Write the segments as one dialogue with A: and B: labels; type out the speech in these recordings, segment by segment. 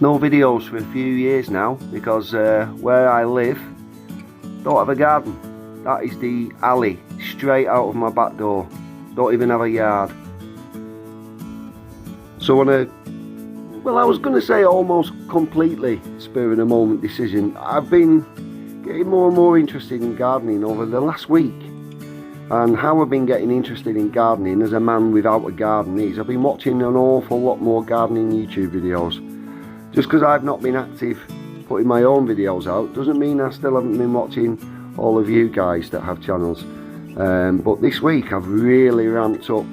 A: No videos for a few years now because where I live don't have a garden. That is the alley straight out of my back door. Don't even have a yard. So on a, well, I was going to say almost completely spur of the moment decision, I've been getting more and more interested in gardening over the last week. And how I've been getting interested in gardening as a man without a garden is I've been watching an awful lot more gardening YouTube videos. Just because I've not been active putting my own videos out doesn't mean I still haven't been watching all of you guys that have channels. But this week I've really ramped up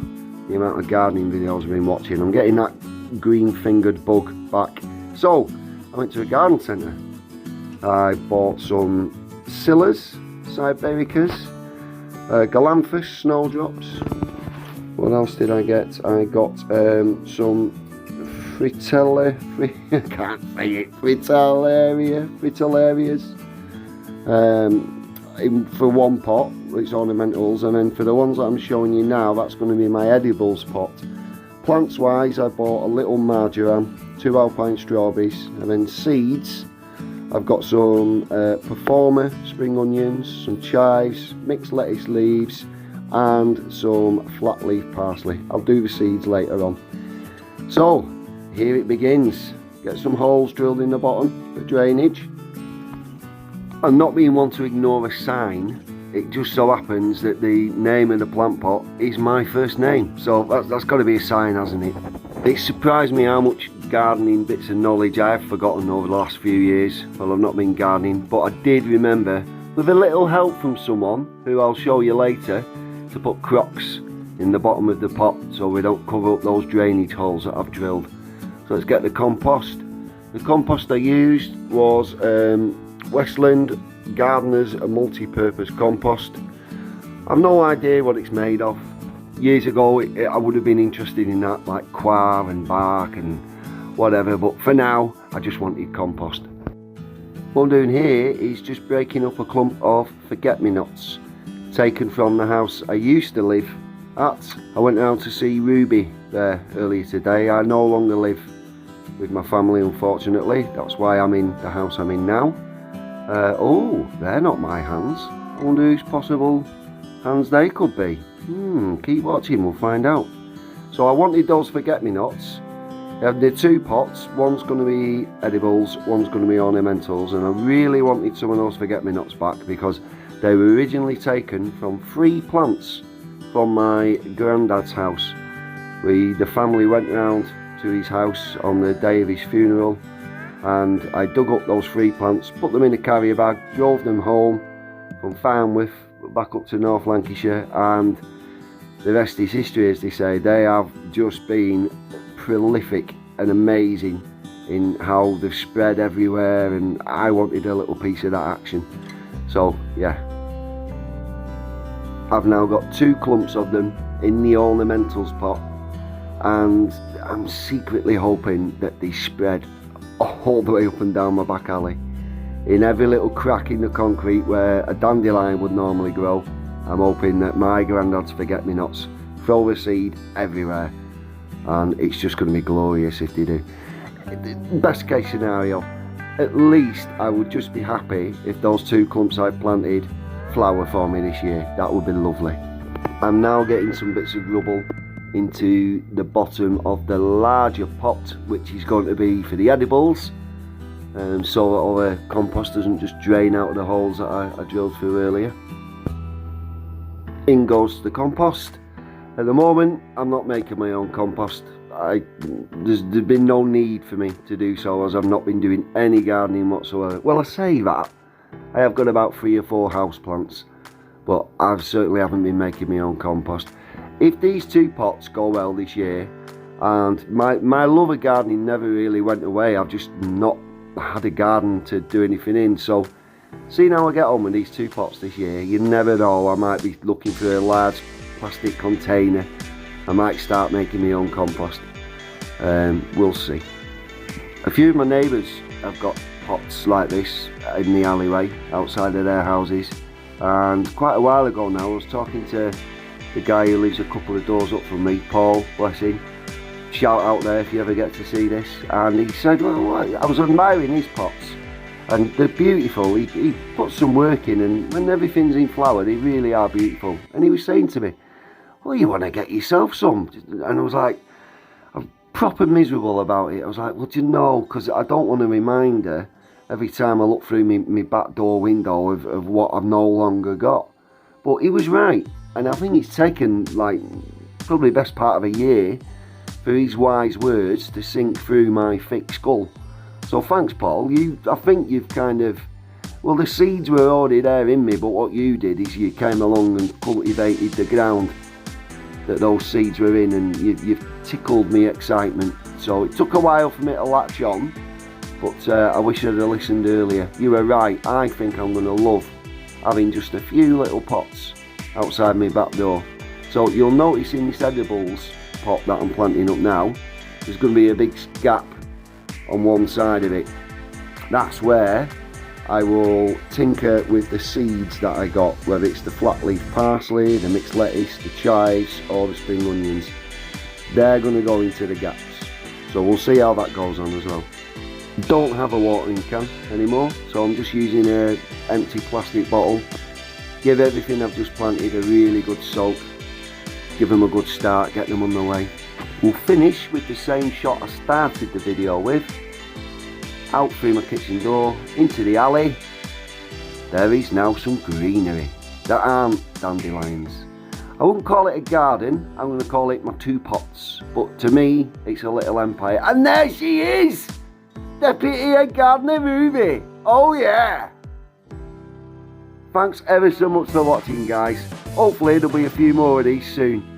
A: the amount of gardening videos I've been watching. I'm getting that green fingered bug back. So I went to a garden centre. I bought some scillas, cybericas, galanthus snowdrops. What else did I get? I got some fritillarias for one pot, it's ornamentals, and then for the ones that I'm showing you now, that's going to be my edibles pot. Plants wise, I bought a little marjoram, 2 alpine strawberries, and then seeds I've got some performer spring onions, some chives, mixed lettuce leaves, and some flat leaf parsley. I'll do the seeds later on. So here it begins. Get some holes drilled in the bottom for drainage. And not being one to ignore a sign, it just so happens that the name of the plant pot is my first name. So that's got to be a sign, hasn't it? It surprised me how much gardening bits of knowledge I have forgotten over the last few years. Well, I've not been gardening, but I did remember, with a little help from someone, who I'll show you later, to put crocks in the bottom of the pot so we don't cover up those drainage holes that I've drilled. So let's get the compost. The compost I used was Westland Gardeners a multi-purpose compost. I've no idea what it's made of. Years ago I would have been interested in that, like coir and bark and whatever, but for now I just wanted compost. What I'm doing here is just breaking up a clump of forget-me-nots taken from the house I used to live at. I went round to see Ruby there earlier today. I no longer live with my family, unfortunately. That's why I'm in the house I'm in now. Oh, they're not my hands. I wonder whose possible hands they could be. Keep watching, we'll find out. So I wanted those forget-me-nots. They're 2 pots. One's going to be edibles, one's going to be ornamentals, and I really wanted some of those forget-me-nots back because they were originally taken from 3 plants from my granddad's house. The family went round to his house on the day of his funeral, and I dug up those 3 plants, put them in a carrier bag, drove them home from Farnworth back up to North Lancashire, and the rest is history, as they say. They have just been prolific and amazing in how they've spread everywhere, and I wanted a little piece of that action. So yeah, I've now got 2 clumps of them in the ornamentals pot, and I'm secretly hoping that they spread all the way up and down my back alley. In every little crack in the concrete where a dandelion would normally grow, I'm hoping that my granddad's forget-me-nots throw a seed everywhere, and it's just going to be glorious if they do. Best case scenario, at least I would just be happy if those 2 clumps I planted flower for me this year. That would be lovely. I'm now getting some bits of rubble into the bottom of the larger pot, which is going to be for the edibles, so that all the compost doesn't just drain out of the holes that I drilled through earlier. In goes the compost. At the moment I'm not making my own compost. There's been no need for me to do so, as I've not been doing any gardening whatsoever. Well, I say that, I have got about 3 or 4 houseplants, but I certainly haven't been making my own compost. If these 2 pots go well this year, and my love of gardening never really went away, I've just not had a garden to do anything in, so seeing how I get on with these 2 pots this year, you never know, I might be looking for a large plastic container. I might start making my own compost. We'll see. A few of my neighbours have got pots like this in the alleyway outside of their houses, and quite a while ago now I was talking to the guy who lives a couple of doors up from me, Paul, bless him, shout out there if you ever get to see this. And he said, well, I was admiring his pots, and they're beautiful. He put some work in, and when everything's in flower, they really are beautiful. And he was saying to me, well, you want to get yourself some? And I was like, I'm proper miserable about it. I was like, well, do you know, because I don't want a reminder every time I look through my back door window of what I've no longer got. But he was right, and I think it's taken like probably the best part of a year for his wise words to sink through my thick skull. So thanks, Paul. I think you've kind of, well, the seeds were already there in me, but what you did is you came along and cultivated the ground that those seeds were in, and you've tickled me excitement. So it took a while for me to latch on, but I wish I'd have listened earlier. You were right. I think I'm going to love having just a few little pots outside my back door. So you'll notice in this edibles pot that I'm planting up now, there's going to be a big gap on one side of it. That's where I will tinker with the seeds that I got, whether it's the flat leaf parsley, the mixed lettuce, the chives, or the spring onions. They're going to go into the gaps, so we'll see how that goes on as well. Don't have a watering can anymore, so I'm just using an empty plastic bottle. Give everything I've just planted a really good soak, give them a good start, get them on the way. We'll finish with the same shot I started the video with. Out through my kitchen door, into the alley. There is now some greenery that aren't dandelions. I wouldn't call it a garden, I'm going to call it my two pots. But to me, it's a little empire. And there she is! Deputy Head Gardener Ruby. Oh yeah! Thanks ever so much for watching, guys. Hopefully there'll be a few more of these soon.